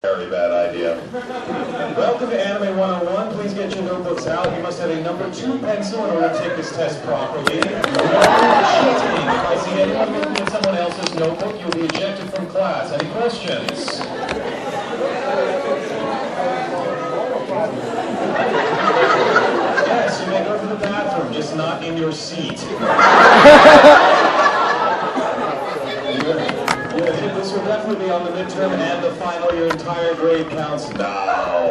Very bad idea. Welcome to Anime 101. Please get your notebooks out. You must have a number 2 pencil in order to take this test properly. No cheating. If I see anyone looking at someone else's notebook, you'll be ejected from class. Any questions? Yes, you may go to the bathroom, just not in your seat. This will definitely be on the midterm and the final. Your entire grade counts now.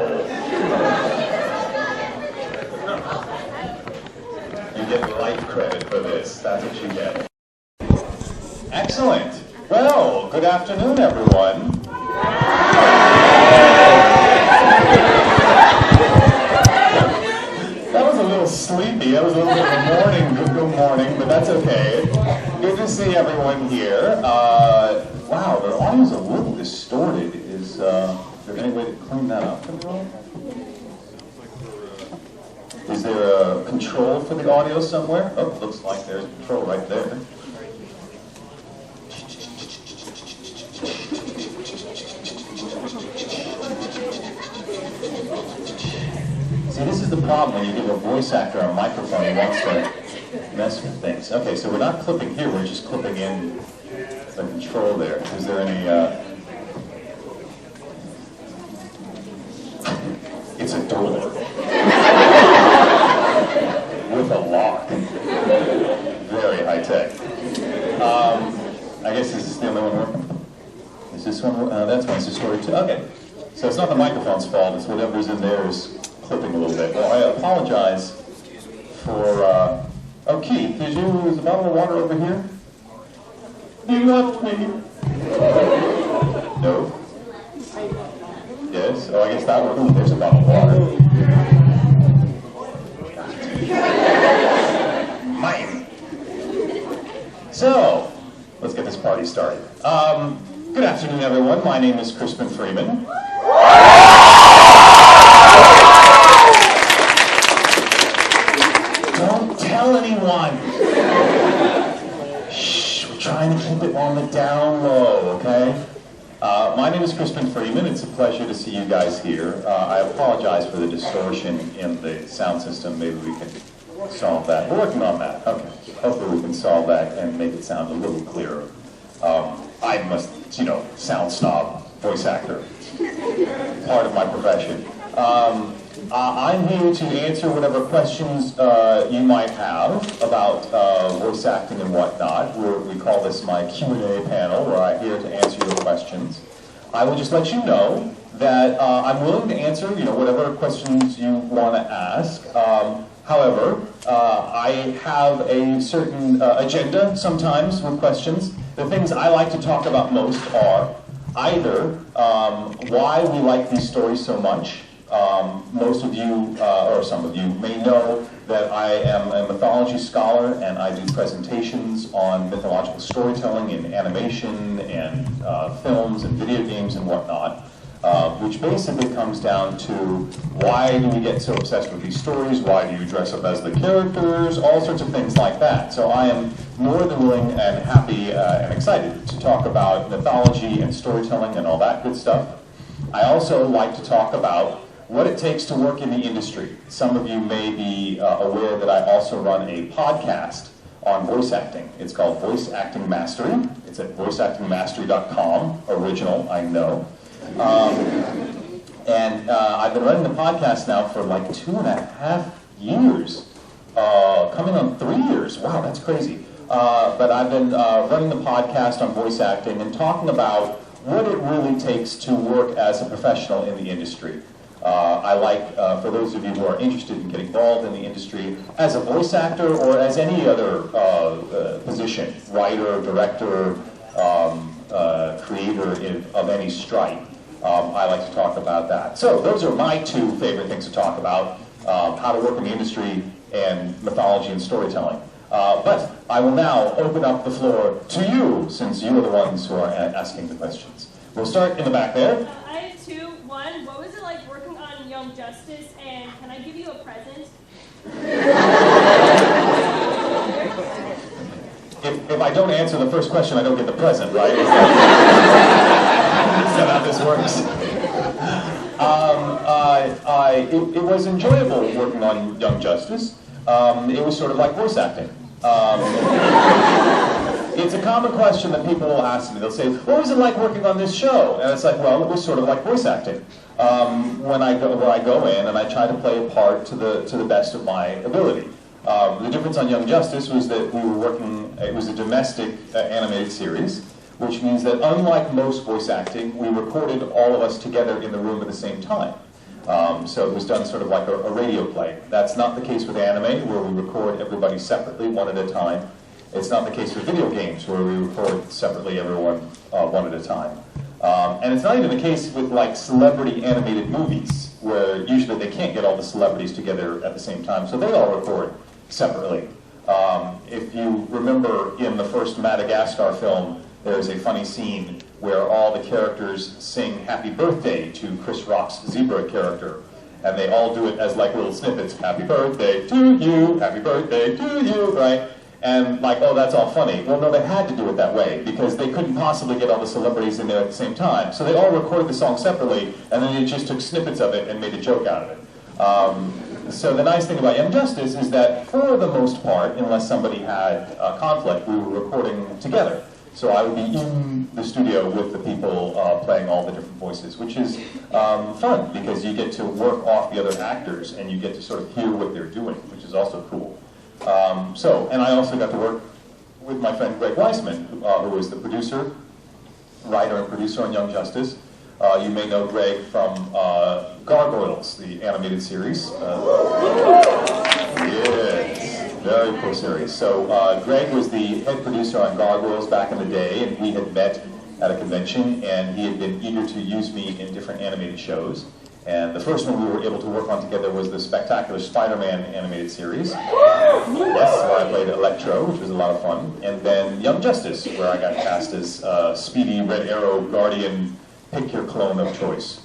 You get life credit for this. That's what you get. Excellent. Well, good afternoon, everyone. That was a little sleepy. That was a little bit of a good morning, but that's okay. Good to see everyone here. Wow, the audio's a little distorted. Is there any way to clean that up? Is there a control for the audio somewhere? Oh, looks like there's a control right there. See, this is the problem when you give a voice actor a microphone. He wants to mess with things. Okay, so we're not clipping here. We're just clipping in the control there. Is there any, it's a door. With a lock. Very high tech. I guess this is the only one working. Is this one, that's one's distorted too. Okay. So it's not the microphone's fault, it's whatever's in there is clipping a little bit. Well, I apologize for, oh, Keith, is a bottle of water over here? You left me. No? Yes? Oh, I guess that one. Ooh, there's a bottle of water. Mine. So, let's get this party started. Good afternoon, everyone. My name is Crispin Freeman. Don't tell anyone. Trying to keep it on the down low, okay? My name is Crispin Freeman. It's a pleasure to see you guys here. I apologize for the distortion in the sound system. Maybe we can solve that. We're working on that. Okay. Hopefully we can solve that and make it sound a little clearer. I must, sound snob, voice actor. Part of my profession. I'm here to answer whatever questions you might have about voice acting and whatnot. We call this my Q&A panel, where I'm here to answer your questions. I will just let you know that I'm willing to answer, whatever questions you want to ask. However, I have a certain agenda sometimes with questions. The things I like to talk about most are either why we like these stories so much. Most of you, or some of you, may know that I am a mythology scholar and I do presentations on mythological storytelling in animation and films and video games and whatnot, which basically comes down to why do we get so obsessed with these stories, why do you dress up as the characters, all sorts of things like that. So I am more than willing and happy and excited to talk about mythology and storytelling and all that good stuff. I also like to talk about what it takes to work in the industry. Some of you may be aware that I also run a podcast on voice acting. It's called Voice Acting Mastery. It's at voiceactingmastery.com. Original, I know. And I've been running the podcast now for like 2.5 years. Coming on 3 years. Wow, that's crazy. But I've been running the podcast on voice acting and talking about what it really takes to work as a professional in the industry. I like, for those of you who are interested in getting involved in the industry, as a voice actor or as any other position, writer, director, creator of any stripe, I like to talk about that. So those are my 2 favorite things to talk about, how to work in the industry and mythology and storytelling. But I will now open up the floor to you, since you are the ones who are asking the questions. We'll start in the back there. I have 2. 1, what was it like working on Young Justice, and can I give you a present? If I don't answer the first question, I don't get the present, right? Is that how this works? It was enjoyable working on Young Justice. It was sort of like voice acting. It's a common question that people will ask me. They'll say, what was it like working on this show? And it's like, well, it was sort of like voice acting. When I go in and I try to play a part to the best of my ability. The difference on Young Justice was that we were working, it was a domestic animated series, which means that unlike most voice acting, we recorded all of us together in the room at the same time. So it was done sort of like a radio play. That's not the case with anime, where we record everybody separately, one at a time. It's not the case with video games, where we record separately everyone one at a time. And it's not even the case with like celebrity animated movies, where usually they can't get all the celebrities together at the same time, so they all record separately. If you remember in the first Madagascar film, there's a funny scene where all the characters sing Happy Birthday to Chris Rock's zebra character. And they all do it as like little snippets. Happy birthday to you, happy birthday to you, right? And like, oh, that's all funny. Well, no, they had to do it that way because they couldn't possibly get all the celebrities in there at the same time. So they all recorded the song separately, and then they just took snippets of it and made a joke out of it. So the nice thing about Young Justice is that for the most part, unless somebody had a conflict, we were recording together. So I would be in the studio with the people playing all the different voices, which is fun because you get to work off the other actors and you get to sort of hear what they're doing, which is also cool. And I also got to work with my friend Greg Weisman, who was the producer, writer and producer on Young Justice. You may know Greg from Gargoyles, the animated series. Yes, very cool series. So Greg was the head producer on Gargoyles back in the day, and we had met at a convention, and he had been eager to use me in different animated shows. And the first one we were able to work on together was the Spectacular Spider-Man animated series. Yes, where I played Electro, which was a lot of fun. And then Young Justice, where I got cast as Speedy Red Arrow Guardian, pick your clone of choice.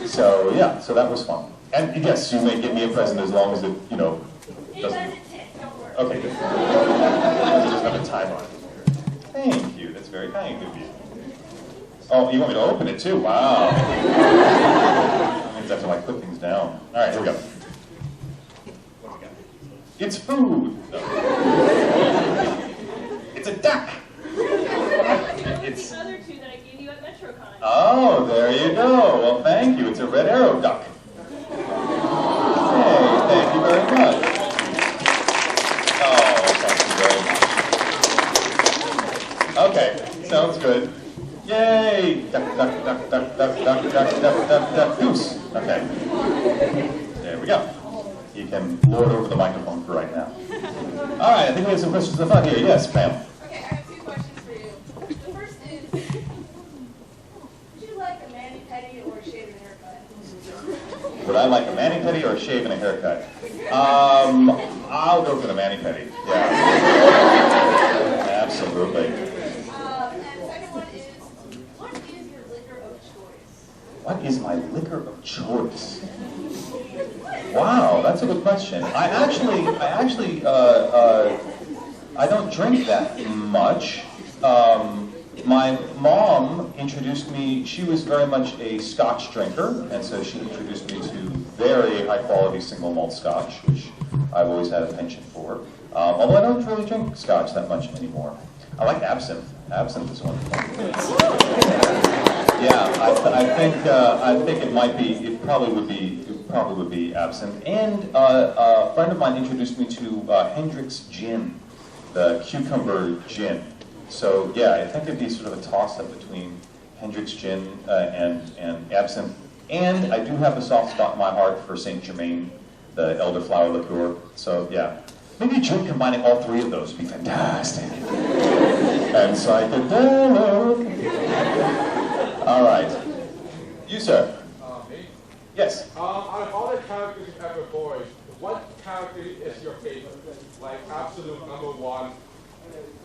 So yeah, so that was fun. And yes, you may give me a present as long as it, you know, doesn't... Okay, good. I just have a time on it. Thank you, that's very kind of you. Oh, you want me to open it too? Wow. That means I have to like put things down. All right, here we go. What do we got? It's food. It's a duck. It's the other two that I gave you at MetroCon. Oh, there you go. Well, thank you. It's a red arrow duck. Hey, thank you very much. Oh, thank you very much. Okay, sounds good. Yay! Duck, duck, duck, duck, duck, duck, duck, duck, duck, duck, goose. Okay. There we go. You can lord over the microphone for right now. All right, I think we have some questions in the front here. Yes, ma'am. Okay, I have two questions for you. The first is, would you like a mani-pedi or a shave and a haircut? Would I like a mani-pedi or a shave and a haircut? I'll go for the mani-pedi. Yeah. Absolutely. What is my liquor of choice? Wow, that's a good question. I don't drink that much. My mom introduced me, she was very much a Scotch drinker, and so she introduced me to very high quality single malt Scotch, which I've always had a penchant for. Although I don't really drink Scotch that much anymore. I like absinthe. Absinthe is wonderful. Yeah, I think it might be. It probably would be absinthe. And a friend of mine introduced me to Hendrick's gin, the cucumber gin. So yeah, I think it'd be sort of a toss-up between Hendrick's gin and absinthe. And I do have a soft spot in my heart for Saint Germain, the elderflower liqueur. So yeah. Maybe a drink combining all three of those would be fantastic. And psychedelic. All right. You, sir. Me? Yes. Out of all the characters you've ever voiced, what character is your favorite? Like absolute number one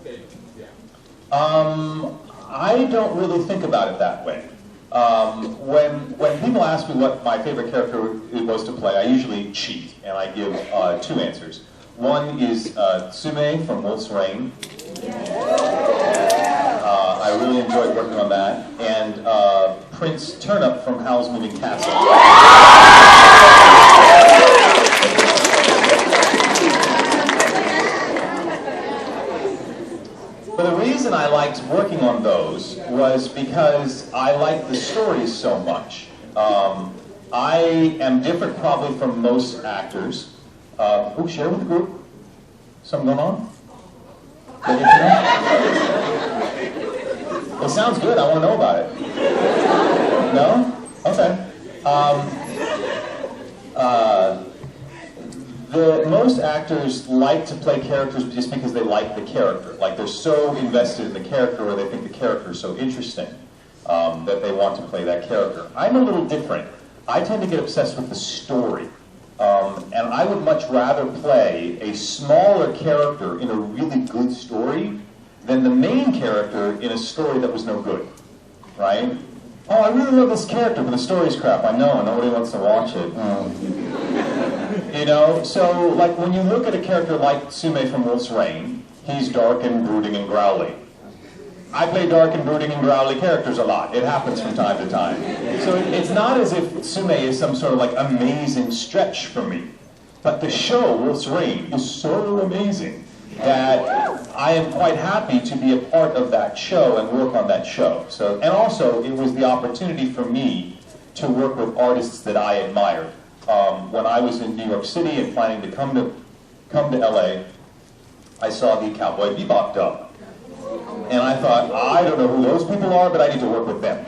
favorite? Yeah. I don't really think about it that way. When people ask me what my favorite character was to play, I usually cheat, and I give two answers. One is Tsume from Wolf's Rain. I really enjoyed working on that. And Prince Turnip from Howl's Moving Castle. But the reason I liked working on those was because I liked the stories so much. I am different probably from most actors. Share with the group. Something going on? It sounds good. I want to know about it. No? Okay. Most actors like to play characters just because they like the character. Like they're so invested in the character, or they think the character is so interesting that they want to play that character. I'm a little different. I tend to get obsessed with the story. And I would much rather play a smaller character in a really good story than the main character in a story that was no good, right? Oh, I really love this character, but the story's crap. I know, and nobody wants to watch it. You know, so like when you look at a character like Tsume from Wolf's Rain, he's dark and brooding and growly. I play dark and brooding and growly characters a lot. It happens from time to time. So it's not as if Tsume is some sort of like amazing stretch for me. But the show, Wolf's Rain, is so amazing that I am quite happy to be a part of that show and work on that show. So, and also, it was the opportunity for me to work with artists that I admired. When I was in New York City and planning to come to LA, I saw the Cowboy Bebop dub. And I thought, I don't know who those people are, but I need to work with them.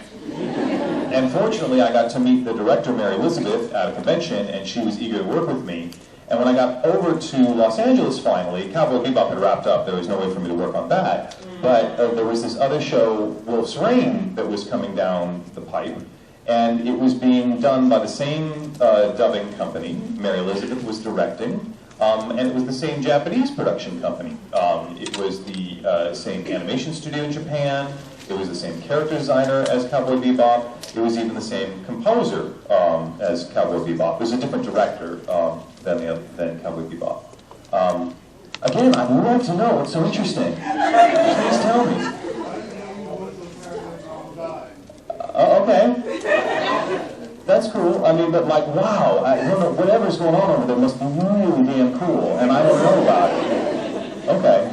And fortunately, I got to meet the director, Mary Elizabeth, at a convention, and she was eager to work with me. And when I got over to Los Angeles finally, Cowboy Bebop had wrapped up. There was no way for me to work on that. But there was this other show, Wolf's Rain, that was coming down the pipe. And it was being done by the same dubbing company. Mary Elizabeth was directing. And it was the same Japanese production company. It was the same animation studio in Japan. It was the same character designer as Cowboy Bebop. It was even the same composer as Cowboy Bebop. It was a different director than Cowboy Bebop. Again, I'd love to know what's so interesting. Please tell me. Okay. That's cool. I mean, but like, wow, I don't know, whatever's going on over there must be really damn cool, and I don't know about it. Okay.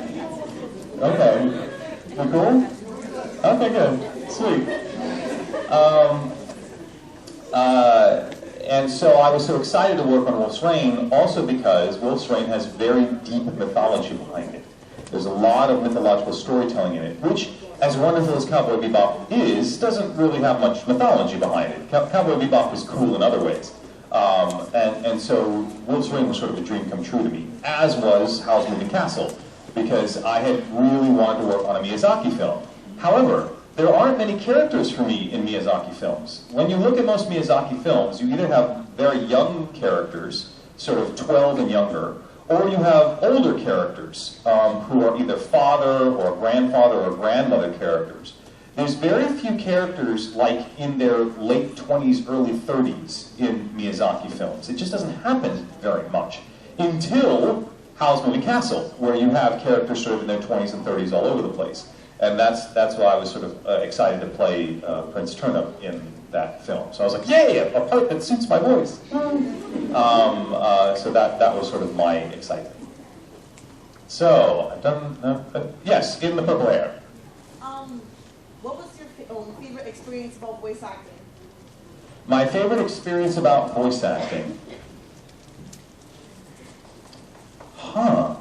Okay. We cool? Okay, good. Sweet. And so I was so excited to work on Wolf's Rain, also because Wolf's Rain has very deep mythology behind it. There's a lot of mythological storytelling in it, which, as wonderful as Cowboy Bebop is, doesn't really have much mythology behind it. Cowboy Bebop was cool in other ways. And so Wolf's Rain was sort of a dream come true to me, as was Howl's Moving Castle, because I had really wanted to work on a Miyazaki film. However, there aren't many characters for me in Miyazaki films. When you look at most Miyazaki films, you either have very young characters, sort of 12 and younger, or you have older characters who are either father or grandfather or grandmother characters. There's very few characters like in their late 20s, early 30s in Miyazaki films. It just doesn't happen very much until Howl's Moving Castle, where you have characters sort of in their 20s and 30s all over the place. And that's why I was sort of excited to play Prince Turnip in that film. So I was like, yay, a part that suits my voice. So that was sort of my excitement. So, I've done, yes, in the purple hair. What was your favorite experience about voice acting? My favorite experience about voice acting? Huh.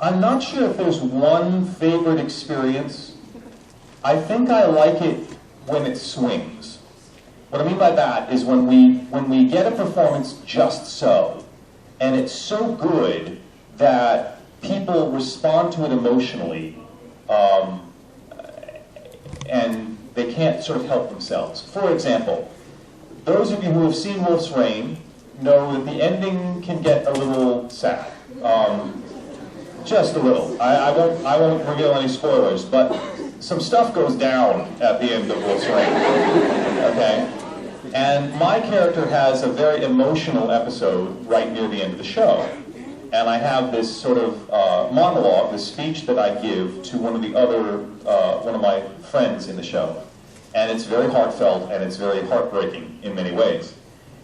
I'm not sure if there's one favorite experience. I think I like it when it swings. What I mean by that is when we get a performance just so, and it's so good that people respond to it emotionally, and they can't sort of help themselves. For example, those of you who have seen Wolf's Rain know that the ending can get a little sad. Just a little. I won't reveal any spoilers, but some stuff goes down at the end of Wolf's Rain. Okay? And my character has a very emotional episode right near the end of the show. and I have this sort of monologue, this speech that I give to one of my friends in the show. And it's very heartfelt, and it's very heartbreaking in many ways.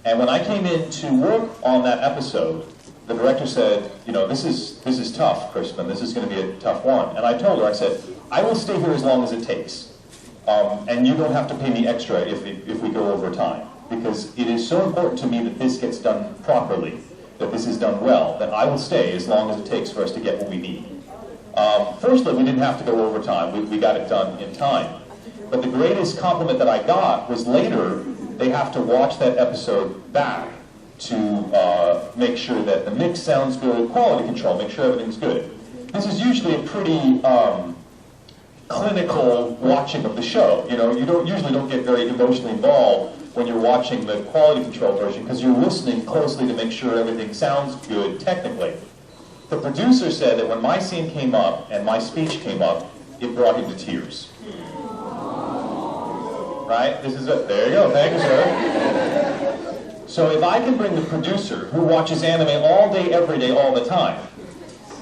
And when I came in to work on that episode, the director said, you know, this is tough, Crispin. This is going to be a tough one. And I told her, I said, I will stay here as long as it takes. And you don't have to pay me extra if we go over time. Because it is so important to me that this gets done properly, that this is done well, that I will stay as long as it takes for us to get what we need. Firstly, we didn't have to go over time. We got it done in time. But the greatest compliment that I got was later, they have to watch that episode back to make sure that the mix sounds good, quality control, make sure everything's good. This is usually a pretty clinical watching of the show. You know, you usually don't get very emotionally involved when you're watching the quality control version because you're listening closely to make sure everything sounds good technically. The producer said that when my scene came up and my speech came up, it brought him to tears. Right? This is it. There you go. Thank you, sir. So if I can bring the producer, who watches anime all day, every day, all the time,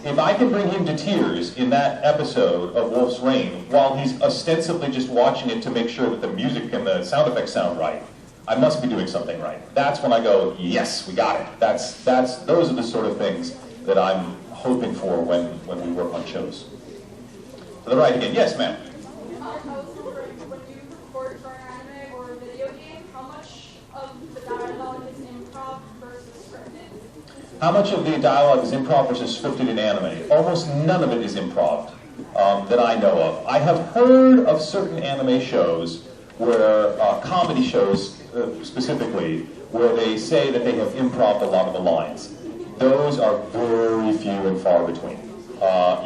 if I can bring him to tears in that episode of Wolf's Rain, while he's ostensibly just watching it to make sure that the music and the sound effects sound right, I must be doing something right. That's when I go, yes, we got it. Those are the sort of things that I'm hoping for when we work on shows. To the right again. Yes, ma'am. I was wondering, when you record for an anime or a video game, how much of the dialogue is improv versus scripted? How much of the dialogue is improv versus scripted in anime? Almost none of it is improv that I know of. I have heard of certain anime shows where, comedy shows specifically, where they say that they have improv a lot of the lines. Those are very few and far between.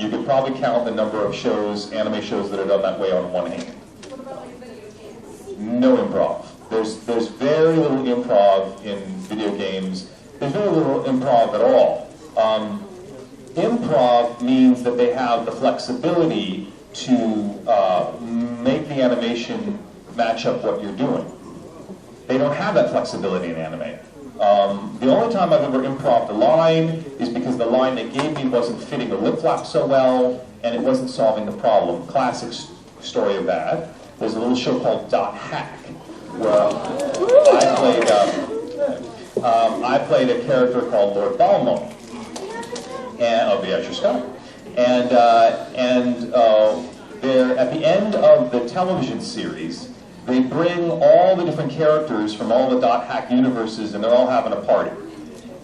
You could probably count the number of shows, anime shows, that are done that way on one hand. What about like video games? No improv. There's very little improv in video games. There's very little improv at all. Improv means that they have the flexibility to make the animation match up what you're doing. They don't have that flexibility in anime. The only time I've ever improv'd a line is because the line they gave me wasn't fitting the lip flap so well, and it wasn't solving the problem. Classic story of that. There's a little show called Dot Hack, where I played a character called Lord Balmont, and of the Extra Sky. And there, at the end of the television series, they bring all the different characters from all the Dot Hack universes, and they're all having a party.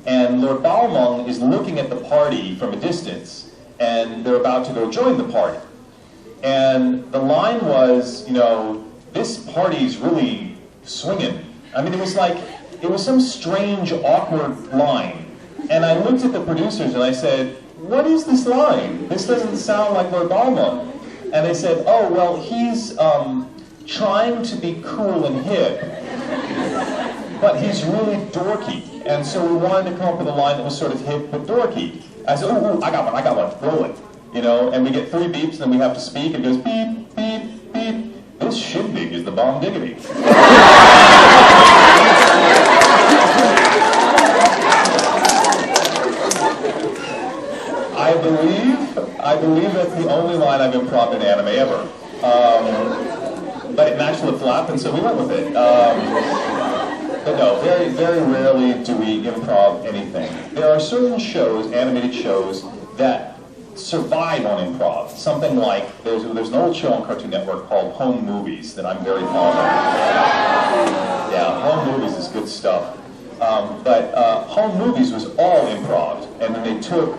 And Lord Balmong is looking at the party from a distance, and they're about to go join the party. And the line was, you know, this party's really swinging. I mean, it was some strange, awkward line. And I looked at the producers and I said, what is this line? This doesn't sound like Lord Balmong. And they said, oh, well, he's trying to be cool and hip, but he's really dorky. And so we wanted to come up with a line that was sort of hip but dorky. I said, oh, I got one, roll it. You know, and we get 3 beeps, and then we have to speak, and it goes beep, beep, beep. This shindig is the bomb diggity. I believe that's the only line I've improv'd in anime ever. But it matched lip flap, and so we went with it. But no, very, very rarely do we improv anything. There are certain shows, animated shows, that survive on improv. Something like, there's an old show on Cartoon Network called Home Movies that I'm very fond of. Yeah, Home Movies is good stuff. But Home Movies was all improv, and then they took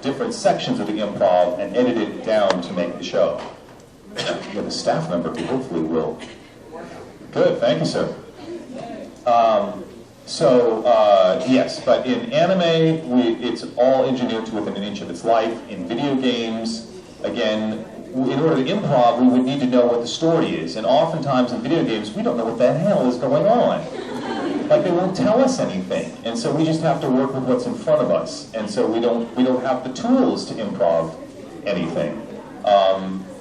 different sections of the improv and edited it down to make the show. We have a staff member who hopefully will. Good, thank you, sir. Yes, but in anime, it's all engineered to within an inch of its life. In video games, again, in order to improv, we would need to know what the story is. And oftentimes in video games, we don't know what the hell is going on. Like, they won't tell us anything. And so we just have to work with what's in front of us. And so we don't have the tools to improv anything.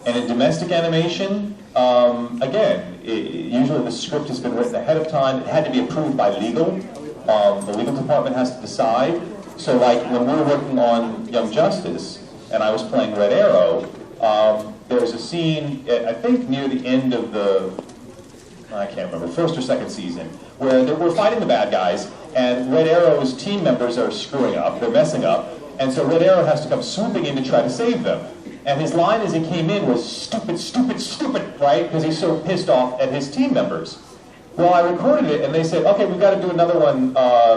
And in domestic animation, again, usually the script has been written ahead of time. It had to be approved by legal. The legal department has to decide. So like when we were working on Young Justice, and I was playing Red Arrow, there was a scene, I think near the end of the, I can't remember, first or second season, where we're fighting the bad guys, and Red Arrow's team members are screwing up, they're messing up, and so Red Arrow has to come swooping in to try to save them. And his line as he came in was, "Stupid, stupid, stupid," right? Because he's so pissed off at his team members. Well, I recorded it, and they said, "Okay, we've got to do another one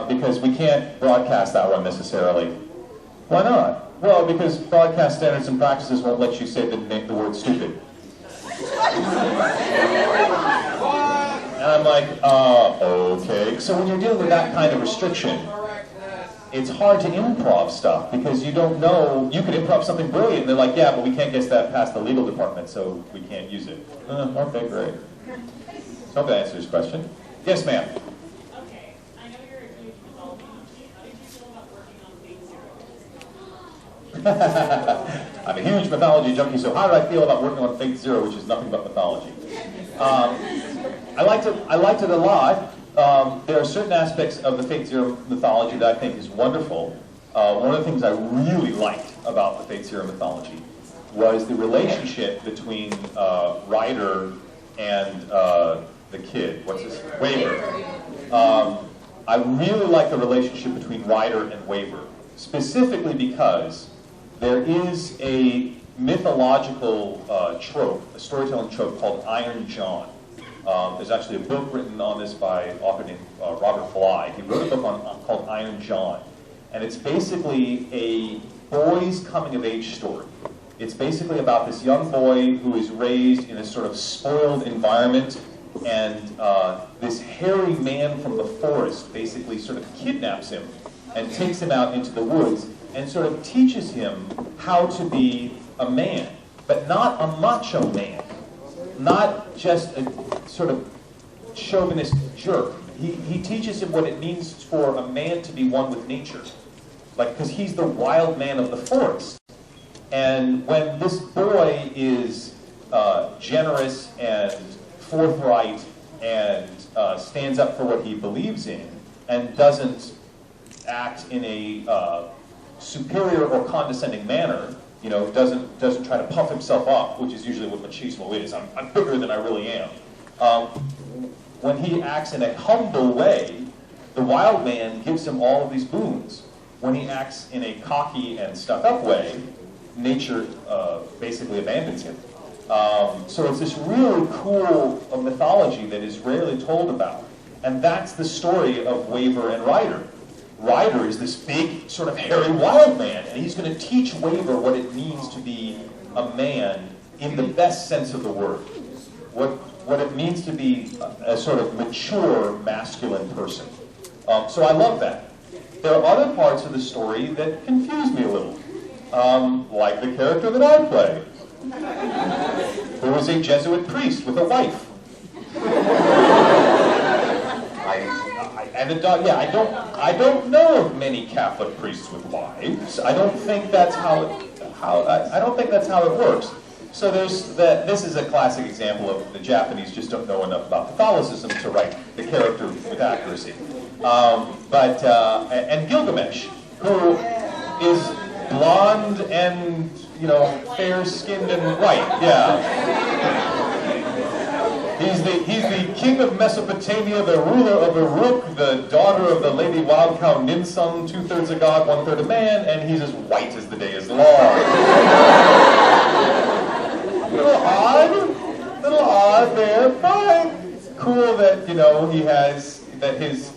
because we can't broadcast that one necessarily." Why not? Well, because broadcast standards and practices won't let you say the word stupid. And I'm like, okay. So when you're dealing with that kind of restriction, it's hard to improv stuff because you don't know. You could improv something brilliant, and they're like, "Yeah, but we can't get that past the legal department, so we can't use it." Okay, great. Hope that answers your question. Yes, ma'am. Okay, I know you're a huge mythology junkie. How did you feel about working on Fate Zero? I'm a huge mythology junkie, so how did I feel about working on Fate Zero, which is nothing but mythology? I liked it a lot. There are certain aspects of the Fate Zero mythology that I think is wonderful. One of the things I really liked about the Fate Zero mythology was the relationship between Ryder and the kid. What's his? Waver. I really like the relationship between Ryder and Waver, specifically because there is a mythological trope, a storytelling trope called Iron John. There's actually a book written on this by an author named Robert Bly. He wrote a book called Iron John. And it's basically a boy's coming-of-age story. It's basically about this young boy who is raised in a sort of spoiled environment, and this hairy man from the forest basically sort of kidnaps him and takes him out into the woods and sort of teaches him how to be a man, but not a macho man. Not just a sort of chauvinist jerk. He teaches him what it means for a man to be one with nature. Like, because he's the wild man of the forest. And when this boy is generous and forthright and stands up for what he believes in and doesn't act in a superior or condescending manner, you know, doesn't try to puff himself up, which is usually what machismo is. I'm bigger than I really am. When he acts in a humble way, the wild man gives him all of these boons. When he acts in a cocky and stuck-up way, nature basically abandons him. So it's this really cool mythology that is rarely told about. And that's the story of Waver and Ryder. Ryder is this big, sort of hairy wild man, and he's going to teach Waver what it means to be a man in the best sense of the word. What it means to be a sort of mature, masculine person. So I love that. There are other parts of the story that confuse me a little. Like the character that I play, who is a Jesuit priest with a wife. I don't know of many Catholic priests with wives. I don't think that's how it works. So this is a classic example of the Japanese just don't know enough about Catholicism to write the character with accuracy. And Gilgamesh, who is blonde and, you know, fair-skinned and white, yeah. He's the king of Mesopotamia, the ruler of Uruk, the daughter of the lady wild cow Ninsung, 2/3 a god, 1/3 a man, and he's as white as the day is long. Little odd there, fine. Cool that, you know, he has, that his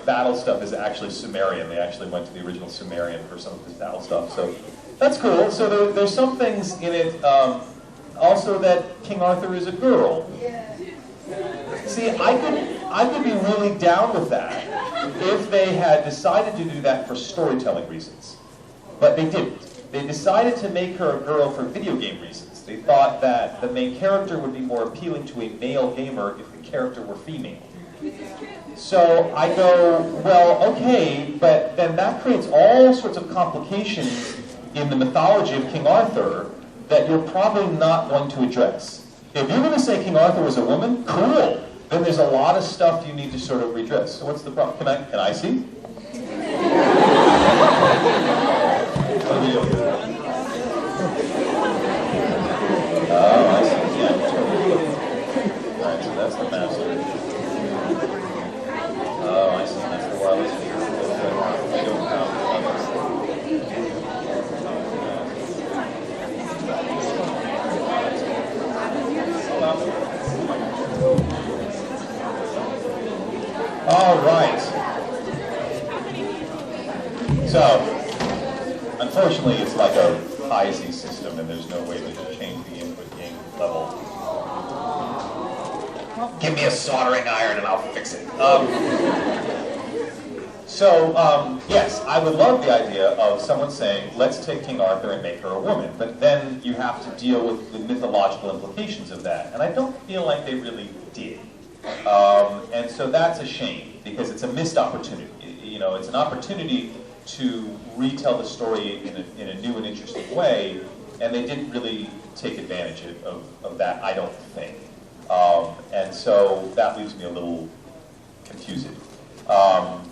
battle stuff is actually Sumerian. They actually went to the original Sumerian for some of his battle stuff, so that's cool. So there's some things in it, also that King Arthur is a girl. See, I could be really down with that if they had decided to do that for storytelling reasons. But they didn't. They decided to make her a girl for video game reasons. They thought that the main character would be more appealing to a male gamer if the character were female. So I go, well, okay, but then that creates all sorts of complications in the mythology of King Arthur that you're probably not going to address. If you're going to say King Arthur was a woman, cool. Then there's a lot of stuff you need to sort of redress. So what's the problem? Can I see? Oh, I see. Yeah, totally. Alright, so that's the master. Oh, I see. That's the wireless speaker. I don't All right. So, unfortunately, it's like a IC system, and there's no way to change the input gain level. Give me a soldering iron, and I'll fix it. Yes, I would love the idea of someone saying, let's take King Arthur and make her a woman, but then you have to deal with the mythological implications of that, and I don't feel like they really did. And so that's a shame, because it's a missed opportunity. You know, it's an opportunity to retell the story in a new and interesting way, and they didn't really take advantage of that, I don't think. And so that leaves me a little confused.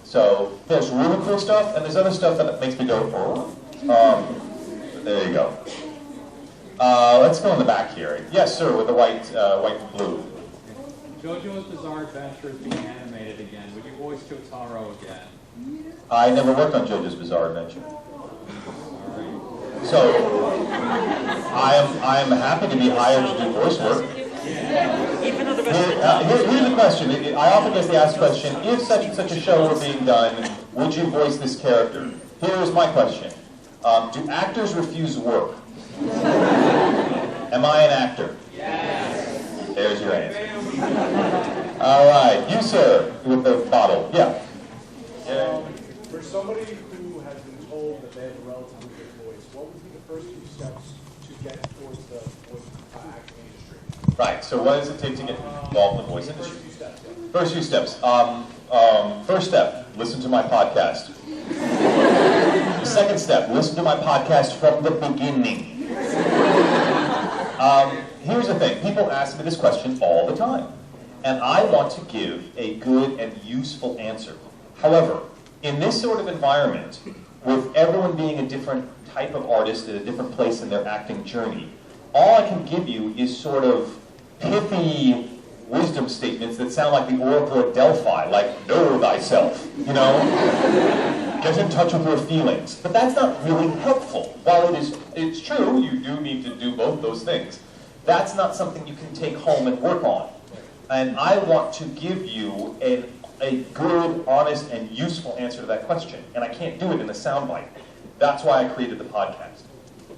So there's really cool stuff, and there's other stuff that makes me go, oh. There you go. Let's go in the back here. Yes, sir, with the white and blue. JoJo's Bizarre Adventure is being animated again. Would you voice Jotaro again? I never worked on JoJo's Bizarre Adventure. So I am happy to be hired to do voice work. Here's the question. I often get asked the question, if such and such a show were being done, would you voice this character? Here's my question. Do actors refuse work? Am I an actor? Yes. There's your answer. All right. You, sir, with the bottle. Yeah. For somebody who has been told that they have a relatively good voice, what would be the first few steps to get towards the voice acting industry? Right. So what does it take to get involved in the voice industry? First few steps. First few steps. First step, listen to my podcast. Second step, listen to my podcast from the beginning. Here's the thing. People ask me this question all the time. And I want to give a good and useful answer. However, in this sort of environment, with everyone being a different type of artist at a different place in their acting journey, all I can give you is sort of pithy wisdom statements that sound like the Oracle at Delphi, like, know thyself, you know? Get in touch with your feelings. But that's not really helpful. While it's true, you do need to do both those things. That's not something you can take home and work on. And I want to give you a good, honest, and useful answer to that question. And I can't do it in a soundbite. That's why I created the podcast.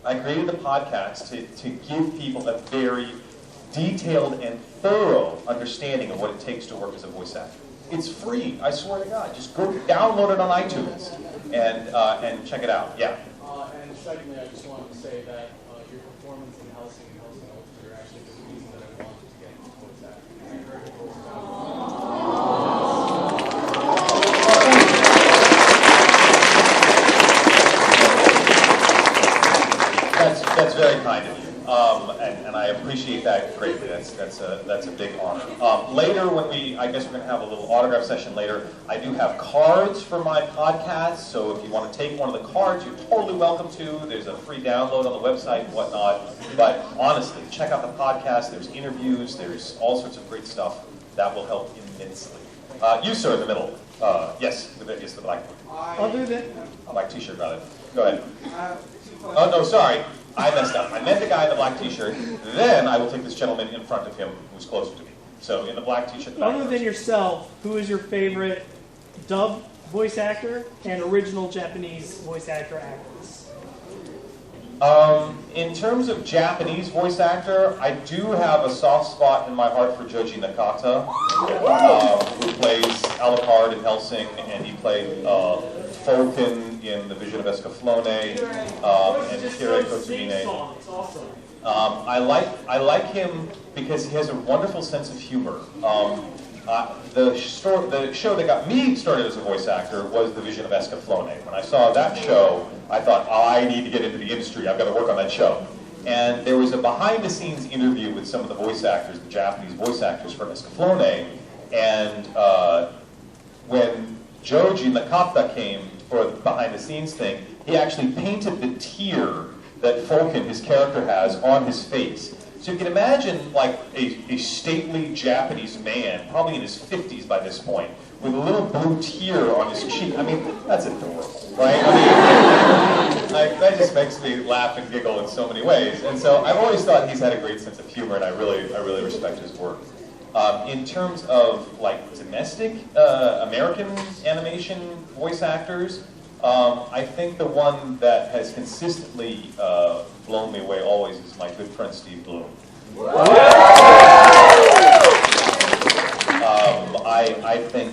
I created the podcast to give people a very detailed and thorough understanding of what it takes to work as a voice actor. It's free, I swear to God. Just go download it on iTunes and check it out. Yeah. And secondly, I just wanted to say that your performance in Helsing are actually the reason that I wanted to get into voice acting. That's very kind of you, and I appreciate that greatly. That's a big honor. Later, I guess we're going to have a little autograph session later. I do have cards for my podcast, so if you want to take one of the cards, you're totally welcome to. There's a free download on the website and whatnot. But honestly, check out the podcast. There's interviews. There's all sorts of great stuff that will help immensely. You, sir, in the middle. Yes, the black one. Other than Black t-shirt, got it. Go ahead. Oh, no, sorry. I messed up. I meant the guy in the black t-shirt. Then I will take this gentleman in front of him who's closer to me. So in the black t-shirt. Other than yourself, who is your favorite dub voice actor and original Japanese voice actor actress? In terms of Japanese voice actor, I do have a soft spot in my heart for Joji Nakata, who plays Alucard in Helsing, and he played Falcon in The Vision of Escaflowne, and Kira Kotsumine. It's awesome. I like him because he has a wonderful sense of humor. The show that got me started as a voice actor was The Vision of Escaflowne. When I saw that show, I thought, I need to get into the industry. I've got to work on that show. And there was a behind-the-scenes interview with some of the voice actors, the Japanese voice actors for Escaflowne, and when Joji Nakata came for the behind-the-scenes thing, he actually painted the tear that Fulkin, his character, has on his face. So you can imagine like a stately Japanese man, probably in his 50s by this point, with a little blue tear on his cheek. I mean, that's adorable, right? I mean, that just makes me laugh and giggle in so many ways. And so I've always thought he's had a great sense of humor, and I really respect his work. In terms of like domestic American animation voice actors, I think the one that has consistently blown me away always is my good friend Steve Bloom. I think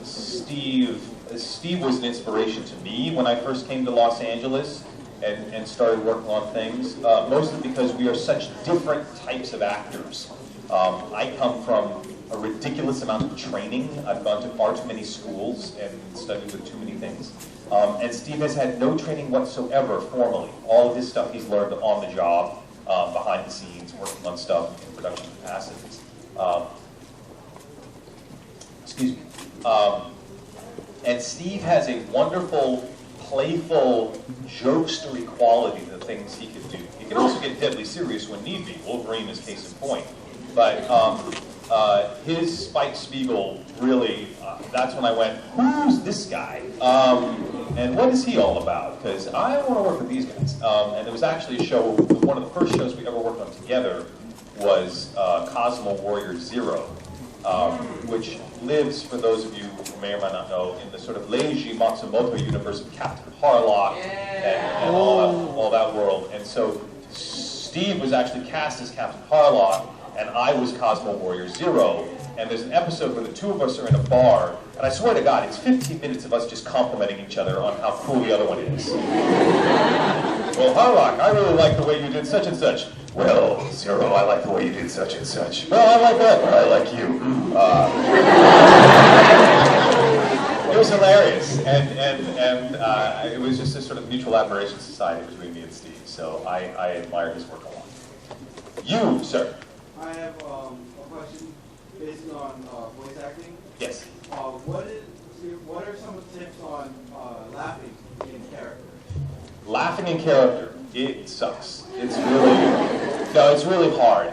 Steve was an inspiration to me when I first came to Los Angeles and started working on things, mostly because we are such different types of actors. I come from a ridiculous amount of training. I've gone to far too many schools and studied with too many things. And Steve has had no training whatsoever formally. All of his stuff he's learned on the job, behind the scenes, working on stuff in production capacities. Excuse me. And Steve has a wonderful, playful, jokestery quality to the things he can do. He can also get deadly serious when need be. Wolverine is case in point. But his Spike Spiegel really, that's when I went, who's this guy? And what is he all about? Because I want to work with these guys. And there was actually a show, one of the first shows we ever worked on together was Cosmo Warrior Zero, which lives, for those of you who may or may not know, in the sort of Leiji Matsumoto universe of Captain Harlock and all that world. And so Steve was actually cast as Captain Harlock, and I was Cosmo Warrior Zero. And there's an episode where the two of us are in a bar, and I swear to God, it's 15 minutes of us just complimenting each other on how cool the other one is. Well, Harlock, I really like the way you did such and such. Well, Zero, I like the way you did such and such. Well, I like that. Well, I like you. It was hilarious, and it was just a sort of mutual admiration society between me and Steve. So I admire his work a lot. You, sir. I have a question based on voice acting. Yes. What are some of the tips on laughing in character? Laughing in character, it sucks. It's really hard.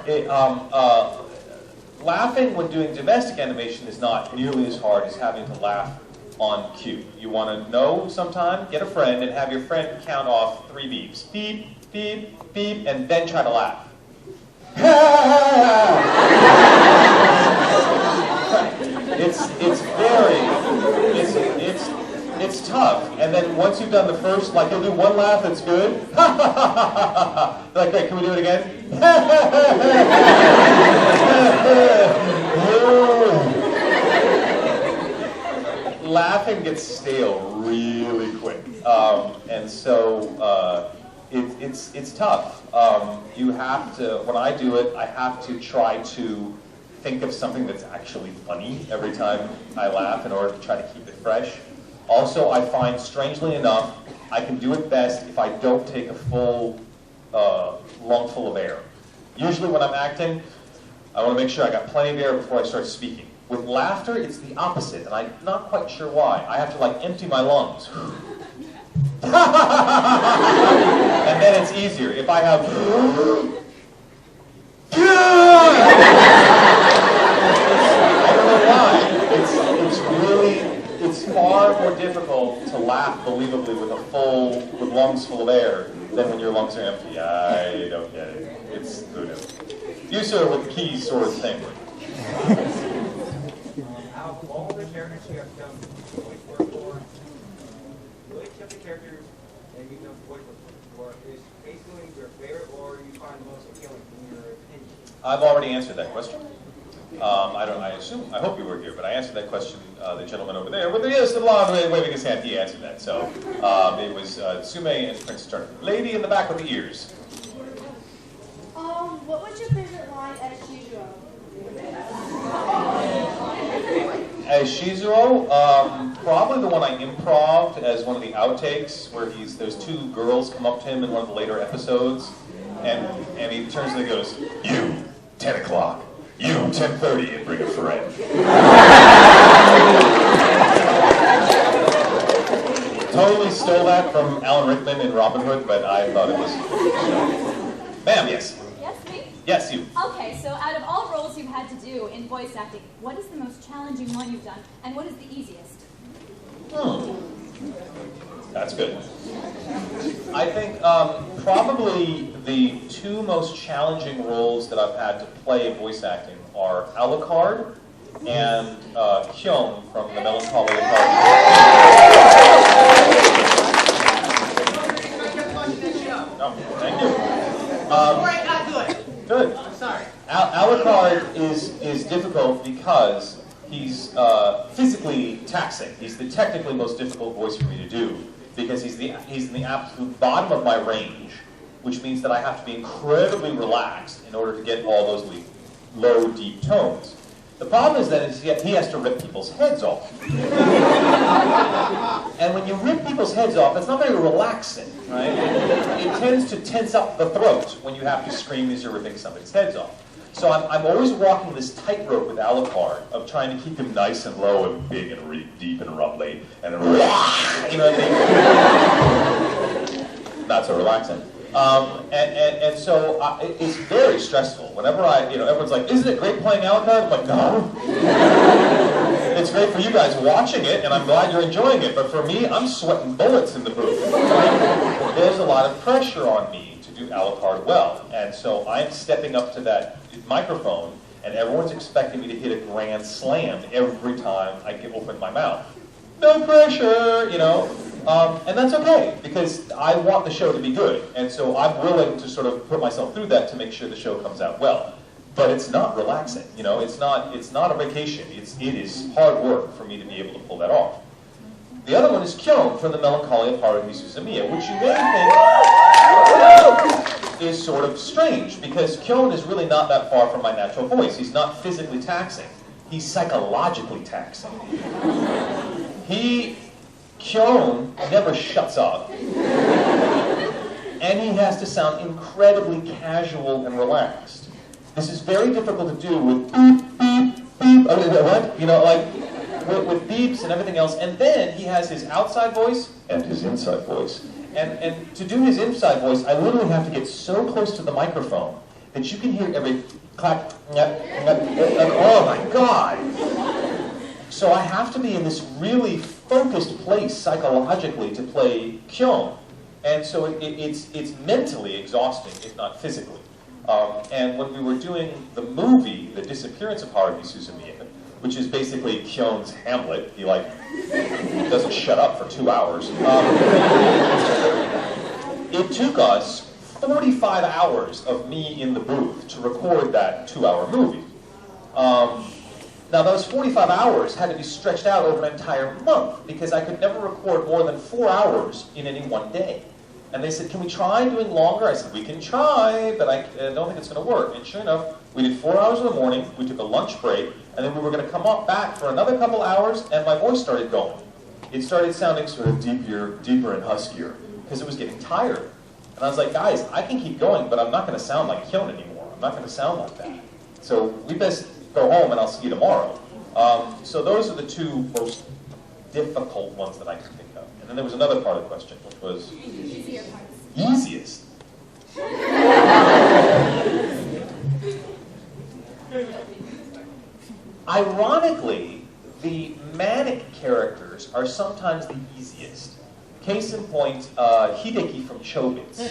Laughing when doing domestic animation is not nearly as hard as having to laugh on cue. You want to know sometime? Get a friend and have your friend count off 3 beeps. Beep, beep, beep, and then try to laugh. It's tough, and then once you've done the first, like you'll do one laugh that's good. Like, great, can we do it again? Laughing gets stale really quick, and so it's tough. You have to, when I do it, I have to try to think of something that's actually funny every time I laugh in order to try to keep it fresh. Also, I find, strangely enough, I can do it best if I don't take a full lungful of air. Usually when I'm acting, I want to make sure I got plenty of air before I start speaking. With laughter, it's the opposite, and I'm not quite sure why. I have to like empty my lungs. And then it's easier. If I have... I don't know why. It's far more difficult to laugh believably with lungs full of air than when your lungs are empty. I don't get it. It's voodoo. You, sir, with the keys sort of thing. Out of all the characters you have done voice work for, which of the characters that you've done voice work for is basically your favorite or you find the most appealing in your opinion? I've already answered that question. I hope you were here, but I answered that question, the gentleman over there, with the blonde waving his hand, he answered that. So it was Sume and Prince Turner. Lady in the back with the ears. What was your favorite line as Shizuru? As Shizuru, probably the one I improv'd as one of the outtakes, where there's 2 girls come up to him in one of the later episodes, and he turns and he goes, "You, 10 o'clock. You, 10:30, and bring a friend." totally stole that from Alan Rickman in Robin Hood, but I thought it was. Ma'am, yes. Yes, me? Yes, you. Okay, so out of all roles you've had to do in voice acting, what is the most challenging one you've done, and what is the easiest? That's good. I think probably the two most challenging roles that I've had to play in voice acting are Alucard and Kyung from The Melancholy Oh, thank you. Good. I'm sorry. Alucard is difficult because he's physically taxing. He's the technically most difficult voice for me to do because he's in the absolute bottom of my range, which means that I have to be incredibly relaxed in order to get all those low, deep tones. The problem is that he has to rip people's heads off. And when you rip people's heads off, it's not very relaxing, right? It tends to tense up the throat when you have to scream as you're ripping somebody's heads off. So I'm always walking this tightrope with Alucard of trying to keep him nice and low and big and deep and rumbly and you know what I mean? Not so relaxing. And so it's very stressful. Whenever everyone's like, isn't it great playing Alucard? I'm like, no. It's great for you guys watching it, and I'm glad you're enjoying it. But for me, I'm sweating bullets in the booth. There's a lot of pressure on me to do Alucard well. And so I'm stepping up to that microphone, and everyone's expecting me to hit a grand slam every time I open my mouth. No pressure, you know. And that's okay, because I want the show to be good. And so I'm willing to sort of put myself through that to make sure the show comes out well. But it's not relaxing, you know. It's not a vacation. It is hard work for me to be able to pull that off. The other one is Kyung from The Melancholy of Haruhi Suzumiya, which you may think is sort of strange, because Kyung is really not that far from my natural voice. He's not physically taxing. He's psychologically taxing. Kyung never shuts up, and he has to sound incredibly casual and relaxed. This is very difficult to do with beep, beep, beep, what? You know, like with beeps and everything else. And then he has his outside voice and his inside voice. And to do his inside voice, I literally have to get so close to the microphone that you can hear every clap, oh my God. So I have to be in this really focused place psychologically to play Kyung. And so it's mentally exhausting, if not physically. And when we were doing the movie, The Disappearance of Haruhi Suzumiya, which is basically Kyung's Hamlet, he doesn't shut up for 2 hours. It took us 45 hours of me in the booth to record that 2-hour movie. Now those 45 hours had to be stretched out over an entire month because I could never record more than 4 hours in any one day. And they said, can we try doing longer? I said, we can try, but I don't think it's going to work. And sure enough, we did 4 hours in the morning, we took a lunch break, and then we were going to come back for another couple hours, and my voice started going. It started sounding sort of deeper and huskier, because it was getting tired. And I was like, guys, I can keep going, but I'm not going to sound like Kyun anymore. I'm not going to sound like that. So we best go home, and I'll see you tomorrow. So those are the two most difficult ones that I can think of. And then there was another part of the question, which was easiest. Ironically, the manic characters are sometimes the easiest. Case in point, Hideki from Chobits.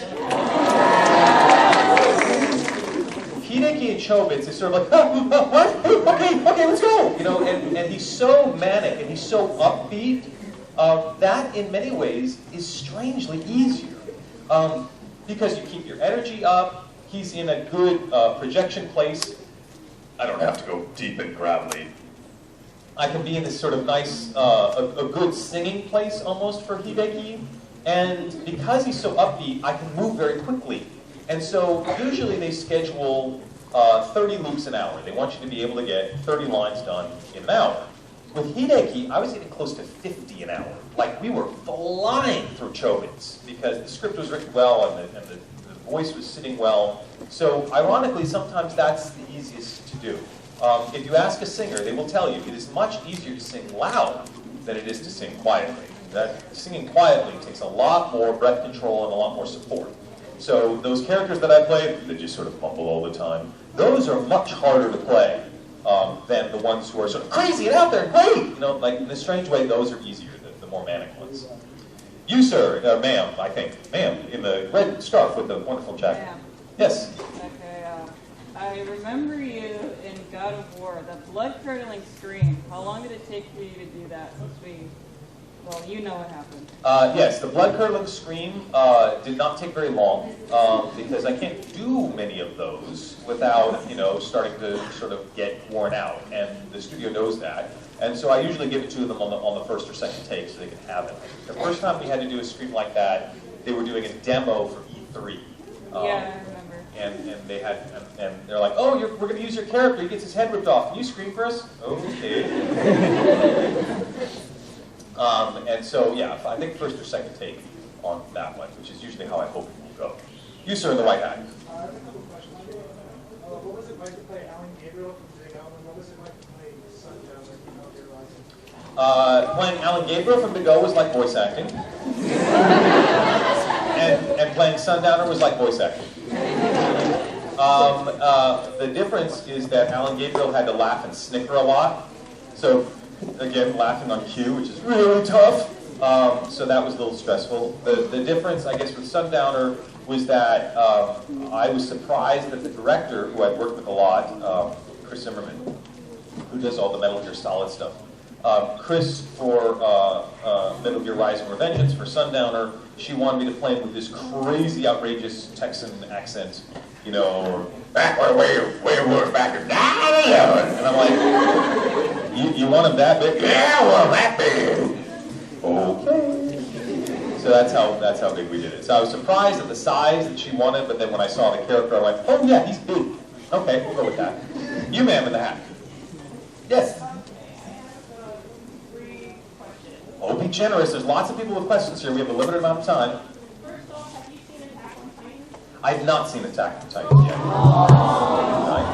Hideki in Chobits is sort of like, what? Okay, let's go! You know, and he's so manic and he's so upbeat. That, in many ways, is strangely easier. Because you keep your energy up, he's in a good projection place. I don't have to go deep and gravelly. I can be in this sort of nice, a good singing place almost for Hideki. And because he's so upbeat, I can move very quickly. And so usually they schedule 30 loops an hour. They want you to be able to get 30 lines done in an hour. With Hideki, I was getting close to 50 an hour. Like, we were flying through Chobits because the script was written well and the voice was sitting well. So, ironically, sometimes that's the easiest to do. If you ask a singer, they will tell you it is much easier to sing loud than it is to sing quietly. that singing quietly takes a lot more breath control and a lot more support. So those characters that I play, that just sort of mumble all the time, those are much harder to play than the ones who are sort of crazy and out there and great. You know, like in a strange way, those are easier, the more manic ones. You, sir, ma'am, I think, ma'am, in the red scarf with the wonderful jacket. Ma'am. Yes. Okay, I remember you in God of War, that blood-curdling scream. How long did it take for you to do that? Well, you know what happened. Yes, the blood-curdling scream did not take very long because I can't do many of those without, you know, starting to sort of get worn out, and the studio knows that. And so I usually give it to them on the first or second take so they can have it. The first time we had to do a scream like that, they were doing a demo for E3. Yeah, I remember. And they had, and they're like, oh, we're going to use your character. He gets his head ripped off. Can you scream for us? Okay. And so, yeah, I think first or second take on that one, which is usually how I hope it will go. You, sir, in the white hat. I have a couple questions for you. What was it like to play Alan Gabriel from Big Al, and what was it like to play Sundown like Metal Rising? Playing Alan Gabriel from Big O was like voice acting. and playing Sundowner was like voice acting. The difference is that Alan Gabriel had to laugh and snicker a lot. So, again, laughing on cue, which is really tough. So that was a little stressful. The difference, I guess, with Sundowner was that I was surprised that the director, who I'd worked with a lot, Chris Zimmerman, who does all the Metal Gear Solid stuff, Chris for Metal Gear Rising Revengeance, for Sundowner, she wanted me to play him with this crazy, outrageous Texan accent, you know, back where we're back in 9/11. And I'm like, you want him that big? Yeah, well, that big. Okay. So that's how big we did it. So I was surprised at the size that she wanted, but then when I saw the character, I went, oh yeah, he's big. Okay, we'll go with that. You, ma'am, in the hat. Yes. Oh, be generous. There's lots of people with questions here. We have a limited amount of time. First off, have you seen Attack on Titan? I have not seen Attack on Titan yet. I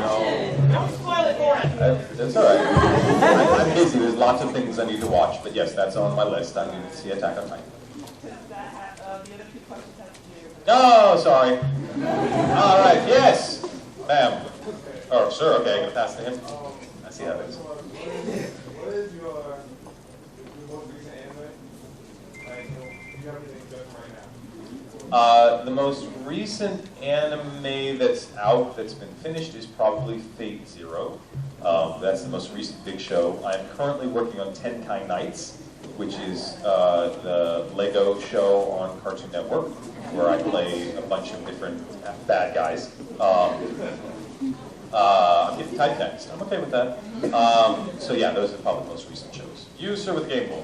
know. Don't spoil it for us. That's all right. I'm busy. There's lots of things I need to watch. But yes, that's on my list. I need to see Attack on Titan. The other two questions have to do with... Oh, sorry. All right. Yes, ma'am. Oh, sir. Okay, I'm going to pass to him. I see how it is. What is your most recent anime? Like, do you have anything good right now? The most recent anime that's out, that's been finished, is probably Fate Zero. That's the most recent big show. I'm currently working on Tenkai Nights, which is the Lego show on Cartoon Network, where I play a bunch of different bad guys. I'm getting typecast. I'm okay with that. So yeah, those are probably the most recent shows. You, sir, with Game Boy.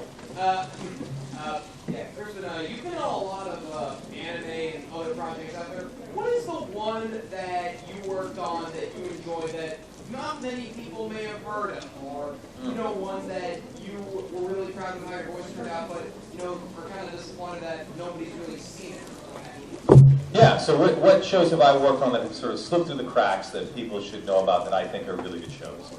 Yeah, Crispin, you've been on a lot of anime and other projects out there. What is the one that you worked on that you enjoyed that not many people may have heard of, or you know, one that you were really proud of how your voice turned out, but you know, are kind of disappointed that nobody's really seen it? Yeah, so what shows have I worked on that have sort of slipped through the cracks that people should know about that I think are really good shows?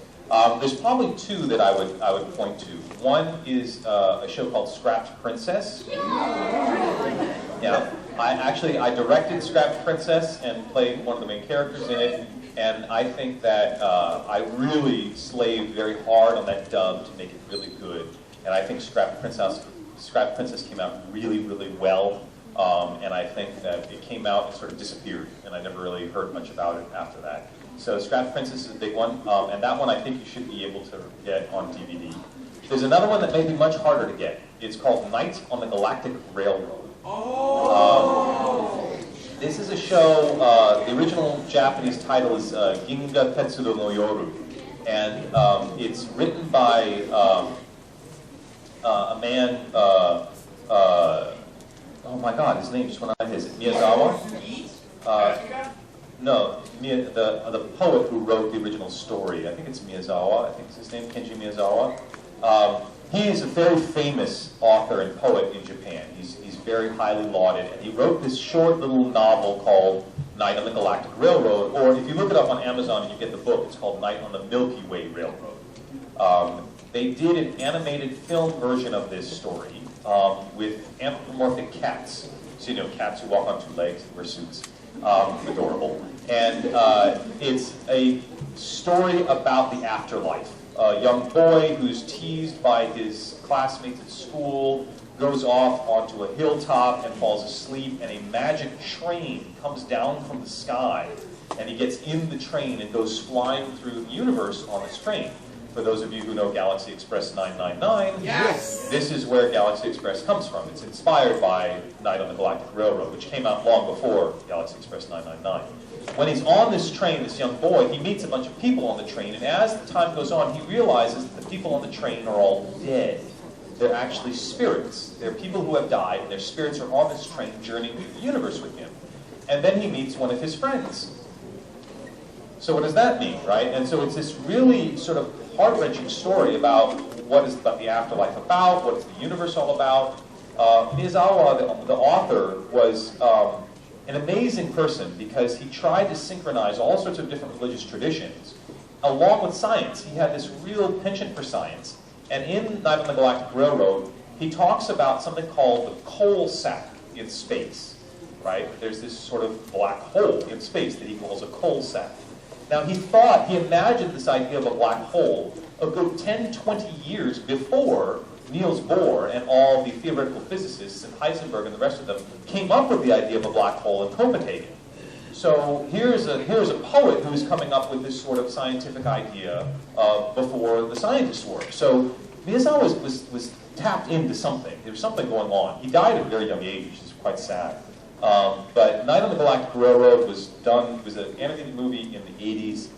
There's probably two that I would point to. One is a show called Scrapped Princess. Yeah, I directed Scrapped Princess and played one of the main characters in it, and I think that I really slaved very hard on that dub to make it really good. And I think Scrapped Princess came out really, really well. And I think that it came out and sort of disappeared, and I never really heard much about it after that. So Scrapped Princess is a big one, and that one I think you should be able to get on DVD. There's another one that may be much harder to get. It's called Night on the Galactic Railroad. This is a show, the original Japanese title is Ginga Tetsudo no Yoru, and it's written by a man, oh my God, his name just went out of his. Miyazawa? No, the poet who wrote the original story. I think it's Miyazawa. I think it's his name, Kenji Miyazawa. He is a very famous author and poet in Japan. He's very highly lauded, and he wrote this short little novel called Night on the Galactic Railroad, or if you look it up on Amazon and you get the book, it's called Night on the Milky Way Railroad. They did an animated film version of this story, with anthropomorphic cats. So, you know, cats who walk on two legs and wear suits. Adorable. And it's a story about the afterlife. A young boy who's teased by his classmates at school goes off onto a hilltop and falls asleep, and a magic train comes down from the sky, and he gets in the train and goes flying through the universe on this train. For those of you who know Galaxy Express 999, Yes! This is where Galaxy Express comes from. It's inspired by Night on the Galactic Railroad, which came out long before Galaxy Express 999. When he's on this train, this young boy, he meets a bunch of people on the train, and as the time goes on, he realizes that the people on the train are all dead. They're actually spirits. They're people who have died, and their spirits are on this train journeying through the universe with him. And then he meets one of his friends. So what does that mean, right? And so it's this really sort of heart-wrenching story about what is the afterlife about, what is the universe all about. Miyazawa, the author, was an amazing person because he tried to synchronize all sorts of different religious traditions along with science. He had this real penchant for science. And in Night on the Galactic Railroad, he talks about something called the coal sack in space, right? There's this sort of black hole in space that he calls a coal sack. Now he imagined this idea of a black hole a good 10, 20 years before Niels Bohr and all the theoretical physicists and Heisenberg and the rest of them came up with the idea of a black hole in Copenhagen. So here's a poet who's coming up with this sort of scientific idea before the scientists were. So Miyazawa was tapped into something. There was something going on. He died at a very young age, which is quite sad. But Night on the Galactic Railroad was an animated movie in the 80s.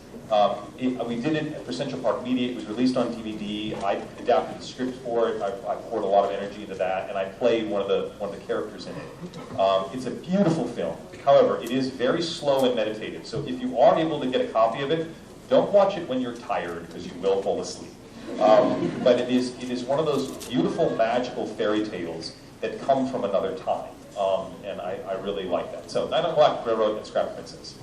We did it for Central Park Media. It was released on DVD. I adapted the script for it. I poured a lot of energy into that, and I played one of the characters in it. It's a beautiful film. However, it is very slow and meditative. So if you are able to get a copy of it, don't watch it when you're tired, because you will fall asleep. But it is one of those beautiful, magical fairy tales that come from another time. And I really like that. So Night on the Galactic Railroad and Scrap Princess.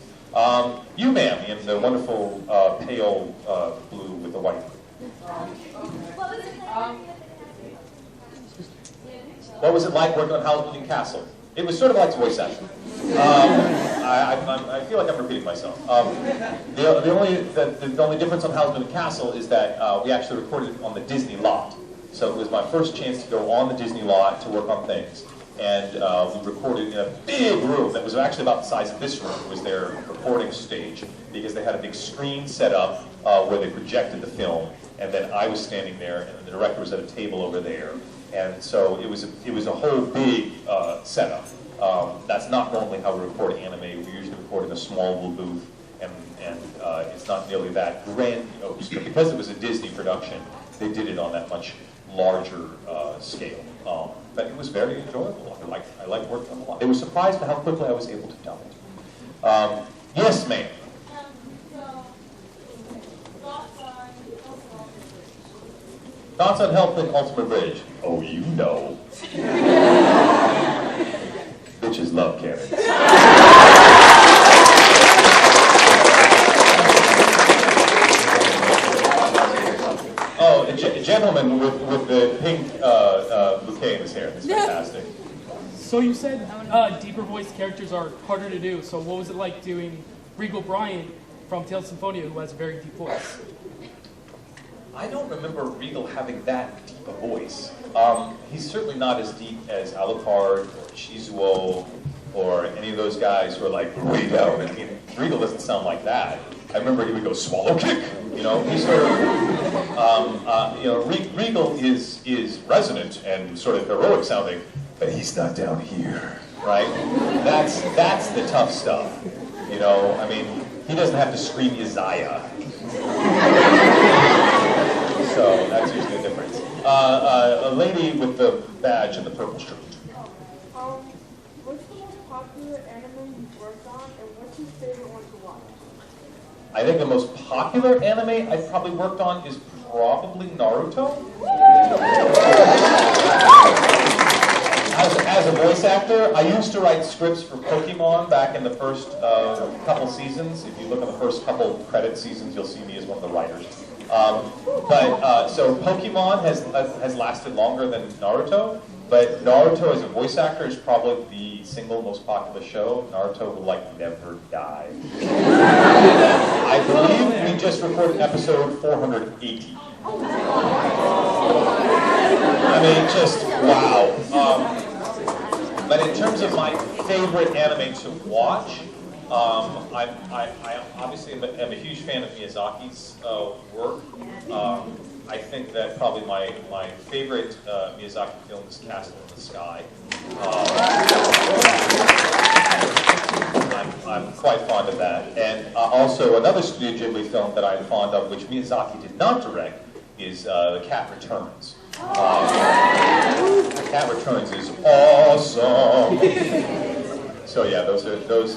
You, ma'am, in the wonderful pale blue with the white. What was it like working on Howl's Moving Castle? It was sort of like voice acting. I feel like I'm repeating myself. The only difference on Howl's Moving Castle is that we actually recorded it on the Disney lot. So it was my first chance to go on the Disney lot to work on things. And we recorded in a big room that was actually about the size of this room. It was their recording stage because they had a big screen set up where they projected the film. And then I was standing there, and the director was at a table over there. And so it was a whole big setup. That's not normally how we record anime. We usually record in a small little booth, and it's not nearly that grandiose. But because it was a Disney production, they did it on that much larger scale. But it was very enjoyable. I liked working on it a lot. They were surprised at how quickly I was able to dub it. Yes, ma'am. Thoughts on Hellflint Ultimate Bridge? Oh, you know. Bitches love cannons. Oh, a gentleman with the pink bouquet in his hair. It's fantastic. So you said deeper voiced characters are harder to do. So what was it like doing Regal Bryant from Tales of Symphonia, who has a very deep voice? I don't remember Regal having that deep a voice. He's certainly not as deep as Alucard or Shizuo or any of those guys who are like way down. I mean, Regal doesn't sound like that. I remember he would go swallow kick. You know, he's sort of, Regal is resonant and sort of heroic sounding, but he's not down here, right? That's the tough stuff. You know, I mean, he doesn't have to scream Isaiah. So that's usually the difference. A lady with the badge and the purple shirt. What's the most popular anime you've worked on, and what's your favorite one to watch? I think the most popular anime I've probably worked on is probably Naruto. As a voice actor, I used to write scripts for Pokemon back in the first couple seasons. If you look at the first couple credit seasons, you'll see me as one of the writers. So Pokemon has lasted longer than Naruto. But Naruto as a voice actor is probably the single most popular show. Naruto will like never die. I believe we just recorded episode 480. I mean, just wow. But in terms of my favorite anime to watch, I obviously am a huge fan of Miyazaki's work. I think that probably my favorite Miyazaki film is Castle in the Sky. I'm quite fond of that. And also another Studio Ghibli film that I'm fond of, which Miyazaki did not direct, is The Cat Returns. The Cat Returns is awesome. So yeah, those.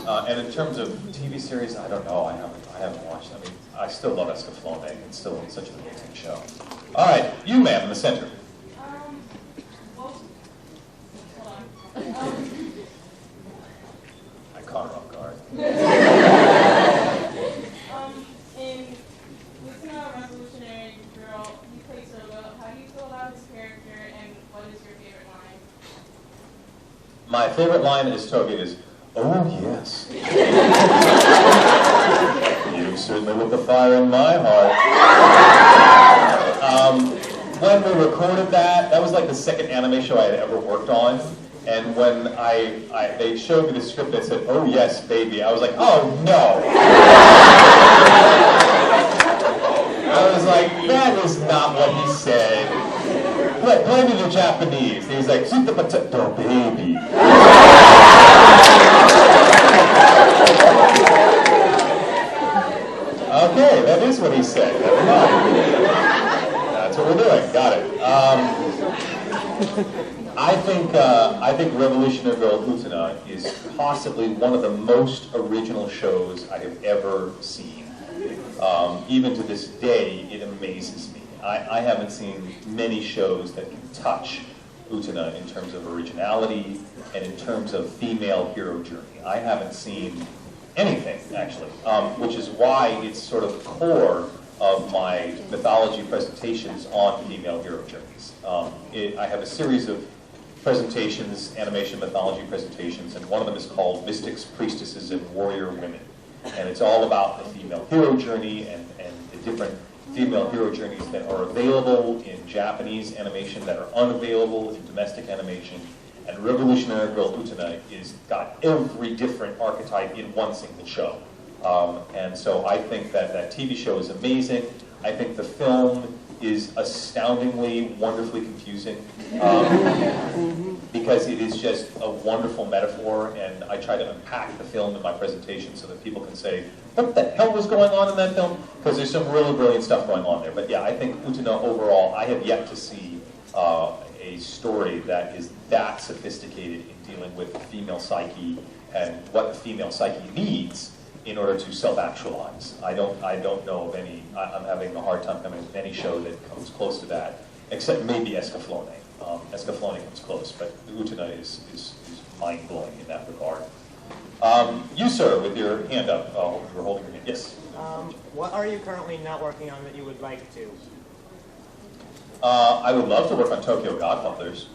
And in terms of TV series, I don't know. I haven't watched. I mean, I still love Escaflowne. It's still such an amazing show. All right, you, ma'am, in the center. Well, hold on. I caught her off guard. In Utena Revolutionary Girl, you play Sogo. How do you feel about his character, and what is your favorite line? My favorite line is Toge is, "Oh yes, you certainly lit the fire in my heart." When we recorded that was like the second anime show I had ever worked on. And when they showed me the script that said, "Oh yes, baby," I was like, "Oh no!" I was like, "That is not what he said." Play me the Japanese. And he's like, "Suta potato, baby." Okay, that is what he said. Never mind. That's what we're doing. Got it. I think Revolutionary Girl Utena is possibly one of the most original shows I have ever seen. Even to this day, it amazes me. I haven't seen many shows that can touch Utena in terms of originality and in terms of female hero journey. I haven't seen anything, actually, which is why it's sort of core of my mythology presentations on female hero journeys. I have a series of presentations, animation mythology presentations, and one of them is called Mystics, Priestesses, and Warrior Women. And it's all about the female hero journey and the different female hero journeys that are available in Japanese animation, that are unavailable in domestic animation. And Revolutionary Girl Utena is got every different archetype in one single show. And so I think that TV show is amazing. I think the film is astoundingly, wonderfully confusing because it is just a wonderful metaphor, and I try to unpack the film in my presentation so that people can say, what the hell was going on in that film? Because there's some really brilliant stuff going on there. But yeah, I think Utena overall, I have yet to see a story that is that sophisticated in dealing with the female psyche and what the female psyche needs in order to self-actualize. I don't know of any. I'm having a hard time coming up with any show that comes close to that, except maybe Escaflowne. Escaflowne comes close, but Utena is mind-blowing in that regard. You, sir, with your hand up, you were holding your hand. Yes? What are you currently not working on that you would like to? I would love to work on Tokyo Godfathers.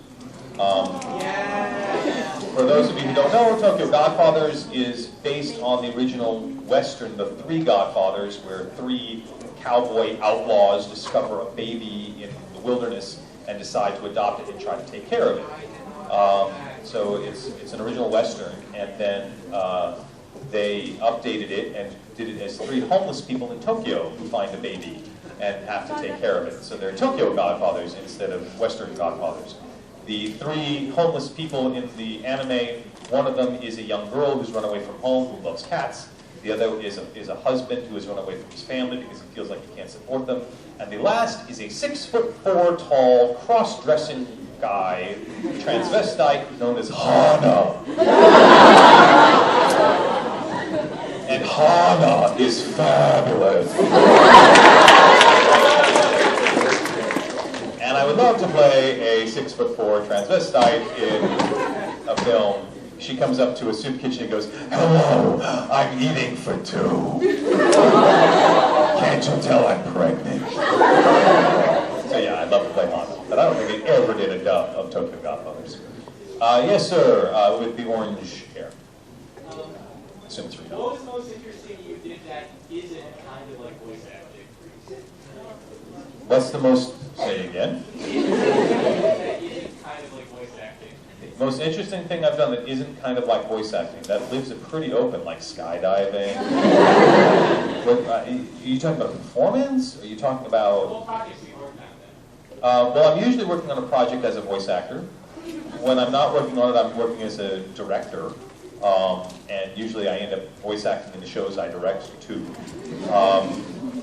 For those of you who don't know, Tokyo Godfathers is based on the original Western, The Three Godfathers, where three cowboy outlaws discover a baby in the wilderness and decide to adopt it and try to take care of it. So it's an original Western, and then they updated it and did it as three homeless people in Tokyo who find a baby and have to take care of it. So they're Tokyo Godfathers instead of Western Godfathers. The three homeless people in the anime, one of them is a young girl who's run away from home, who loves cats. The other is a husband who has run away from his family because he feels like he can't support them. And the last is a 6'4" tall, cross-dressing guy, transvestite, known as Hana. And Hana is fabulous. And I would love to play a 6'4" transvestite in a film. She comes up to a soup kitchen and goes, "Hello, I'm eating for two. Can't you tell I'm pregnant?" So yeah, I'd love to play Hana. but I don't think they ever did a dub of Tokyo Godfathers. Yes, sir, with the orange hair. Assume it's Reno. What was the most interesting you did that isn't kind of like voice acting? What's the most, say it again? That isn't kind of like voice acting. The most interesting thing I've done that isn't kind of like voice acting, that leaves it pretty open, like skydiving. Are you talking about performance? Are you talking about... What projects are you working on then? Well, I'm usually working on a project as a voice actor. When I'm not working on it, I'm working as a director. And usually I end up voice acting in the shows I direct too.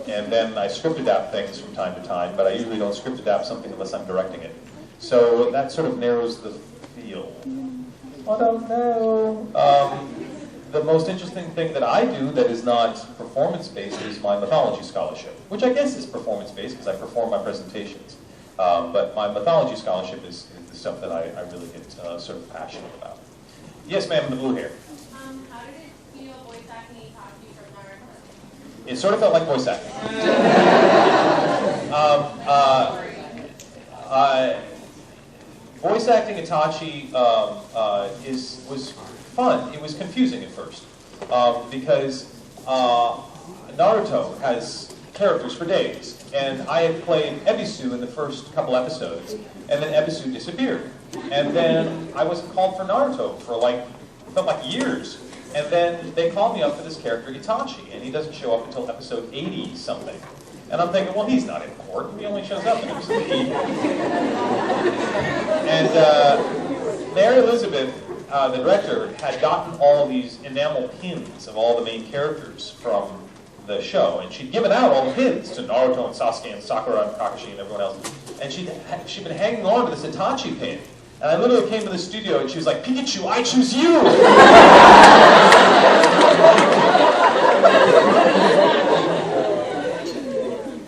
And then I script adapt things from time to time, but I usually don't script adapt something unless I'm directing it. So that sort of narrows the field. I don't know. The most interesting thing that I do that is not performance-based is my mythology scholarship, which I guess is performance-based because I perform my presentations. But my mythology scholarship is the stuff that I really get sort of passionate about. Yes, ma'am, the blue hair. How did it feel voice acting Itachi from Naruto? It sort of felt like voice acting. Voice acting Itachi was fun. It was confusing at first because Naruto has characters for days, and I had played Ebisu in the first couple episodes, and then Ebisu disappeared. And then I wasn't called for Naruto for felt like years. And then they called me up for this character, Itachi, and he doesn't show up until episode 80-something. And I'm thinking, well, he's not important. He only shows up in episode 80. And Mary Elizabeth, the director, had gotten all these enamel pins of all the main characters from the show, and she'd given out all the pins to Naruto and Sasuke and Sakura and Kakashi and everyone else. And she'd been hanging on to this Itachi pin. And I literally came to the studio and she was like, Pikachu, I choose you!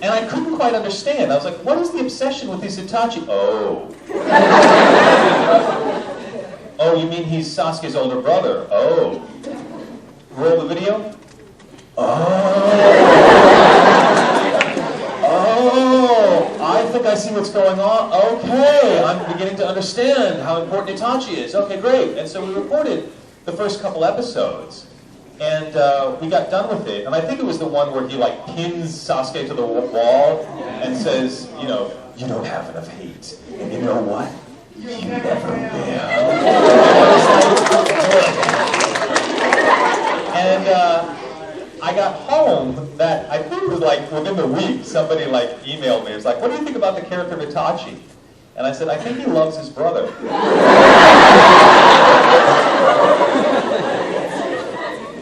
And I couldn't quite understand. I was like, what is the obsession with these Itachi? Oh. Oh, you mean he's Sasuke's older brother? Oh. Roll the video? Oh, I think I see what's going on. Okay, I'm beginning to understand how important Itachi is. Okay, great. And so we recorded the first couple episodes, and we got done with it. And I think it was the one where he pins Sasuke to the wall and says, you don't have enough hate. And you know what? You never will. And I got home that I think it was within the week, somebody emailed me. It was like, what do you think about the character of Itachi? And I said, I think he loves his brother.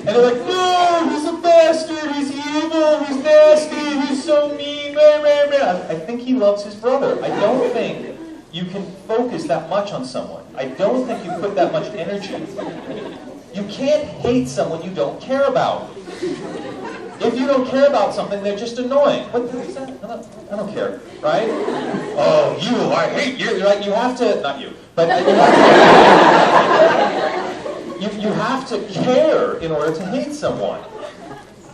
And they're like, no, he's a bastard, he's evil, he's nasty, he's so mean, blah, blah, blah. I think he loves his brother. I don't think you can focus that much on someone. I don't think you put that much energy. You can't hate someone you don't care about. If you don't care about something, they're just annoying. What is that? I don't care, right? Oh, I hate you. You have to, not you, but you have to care in order to hate someone.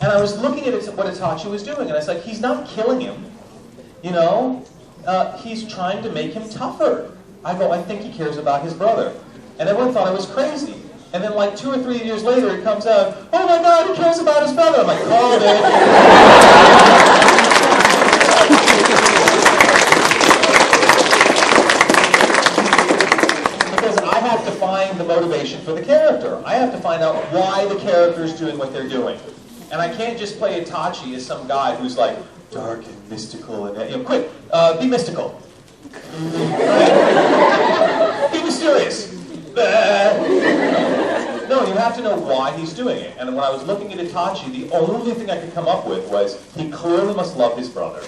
And I was looking at what Itachi was doing, and I was like, he's not killing him. He's trying to make him tougher. I go, I think he cares about his brother. And everyone thought I was crazy. And then 2 or 3 years later, it comes out, oh my God, he cares about his brother. I'm like, called it. Because I have to find the motivation for the character. I have to find out why the character is doing what they're doing. And I can't just play Itachi as some guy who's dark and mystical and, quick, be mystical. Right? Be mysterious. No, you have to know why he's doing it. And when I was looking at Itachi, the only thing I could come up with was he clearly must love his brother.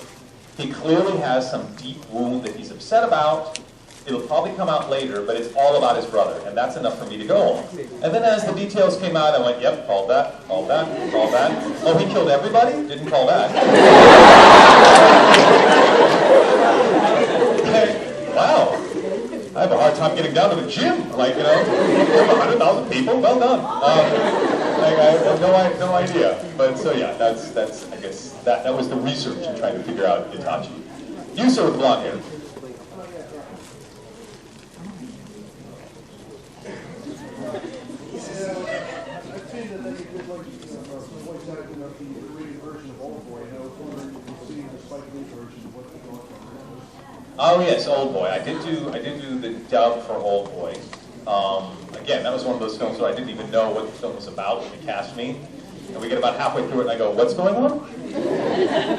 He clearly has some deep wound that he's upset about. It'll probably come out later, but it's all about his brother, and that's enough for me to go on. And then as the details came out, I went, yep, called that, called that, called that. Oh, he killed everybody? Didn't call that. Okay. Wow. I have a hard time getting down to the gym. 100,000 people. Well done. I have no idea. But so yeah, that's I guess that was the research in trying to figure out Itachi. You, sir, with the blonde hair. like the voice acting of the Korean version of Oldboy. I know you've seen the Spike Lee version. What's the thought on Oh yes, Oldboy. I did do the dub for Oldboy. Again, that was one of those films where I didn't even know what the film was about when they cast me. And we get about halfway through it and I go, what's going on?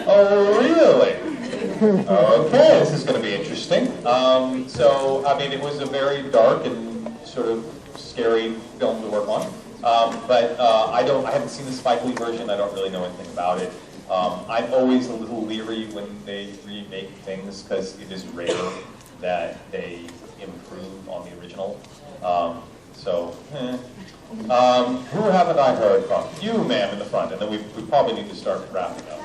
Oh, really? Okay, this is going to be interesting. So, I mean, it was a very dark and sort of scary film to work on. But I haven't seen the Spike Lee version. I don't really know anything about it. I'm always a little leery when they remake things because it is rare that they improve on the original. Who haven't I heard from? You, ma'am, in the front, and then we probably need to start wrapping up.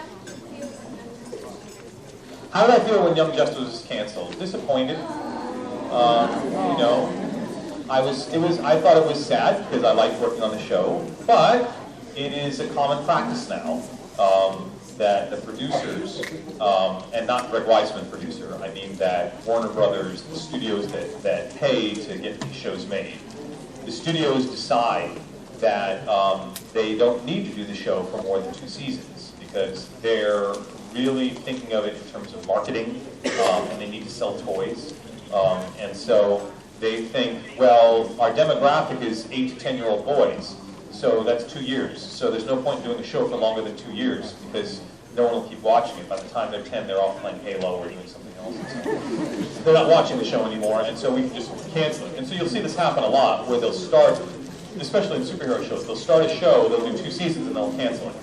How did I feel when Young Justice was canceled? Disappointed. You know, I thought it was sad because I liked working on the show, but it is a common practice now that the producers, and not Greg Weisman producer, I mean that Warner Brothers, the studios that pay to get these shows made, the studios decide that they don't need to do the show for more than 2 seasons because they're really thinking of it in terms of marketing, and they need to sell toys. And so they think, well, our demographic is 8 to 10-year-old boys, so that's 2 years. So there's no point in doing a show for longer than 2 years because no one will keep watching it. By the time they're 10, they're off playing Halo or doing something else. So they're not watching the show anymore, and so we can just cancel it. And so you'll see this happen a lot, where they'll start, especially in superhero shows, they'll start a show, they'll do 2 seasons, and they'll cancel it.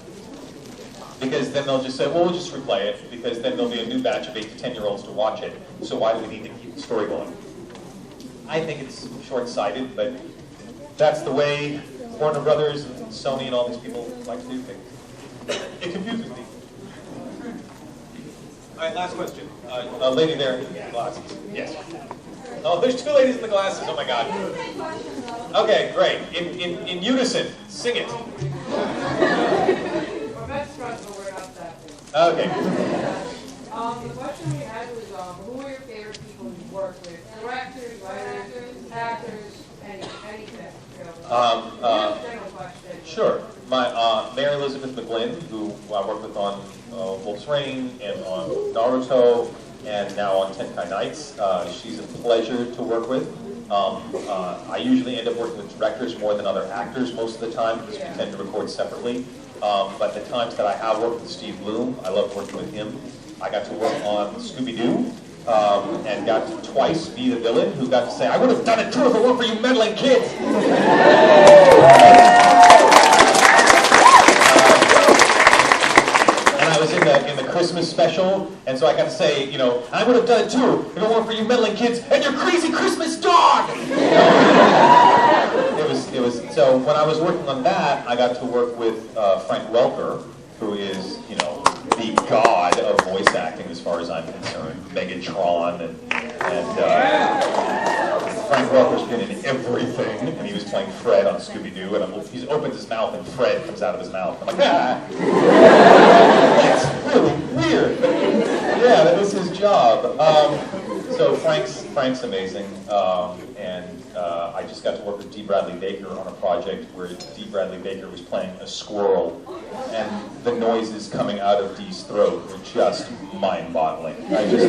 Because then they'll just say, well, we'll just replay it, because then there'll be a new batch of 8 to 10-year-olds to watch it, so why do we need to keep the story going? I think it's short-sighted, but that's the way Warner Brothers and Sony and all these people like to do things. It confuses me. All right, last question. A lady there in the glasses. Yes. Oh, there's 2 ladies in the glasses. Oh, my God. Okay, great. In unison, sing it. Okay. The question we had was, who are your favorite people you've worked with? Directors, writers, actors, anything. General question. Sure. My Mary Elizabeth McGlynn, who I worked with on Wolf's Rain and on Naruto, and now on Tenkai Nights. She's a pleasure to work with. I usually end up working with directors more than other actors most of the time because we tend to record separately. But the times that I have worked with Steve Bloom, I love working with him. I got to work on Scooby-Doo and got to twice be the villain who got to say, I would have done it too if it weren't for you meddling kids. And I was in the Christmas special, and so I got to say, you know, I would have done it too if it weren't for you meddling kids and your crazy Christmas dog. It was. So when I was working on that, I got to work with Frank Welker, who is, you know, the god of voice acting as far as I'm concerned. Megatron and Frank Welker's been in everything, and he was playing Fred on Scooby-Doo, and he opens his mouth and Fred comes out of his mouth. I'm like, that's really weird. But yeah, that was his job. So Frank's amazing, and I just got to work with D. Bradley Baker on a project where D. Bradley Baker was playing a squirrel, and the noises coming out of Dee's throat were just mind-boggling. I just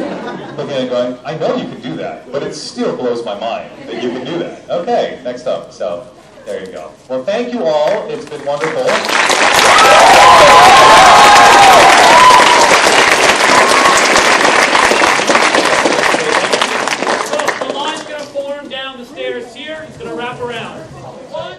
looking at it going, I know you can do that, but it still blows my mind that you can do that. Okay, next up. So there you go. Well, thank you all. It's been wonderful.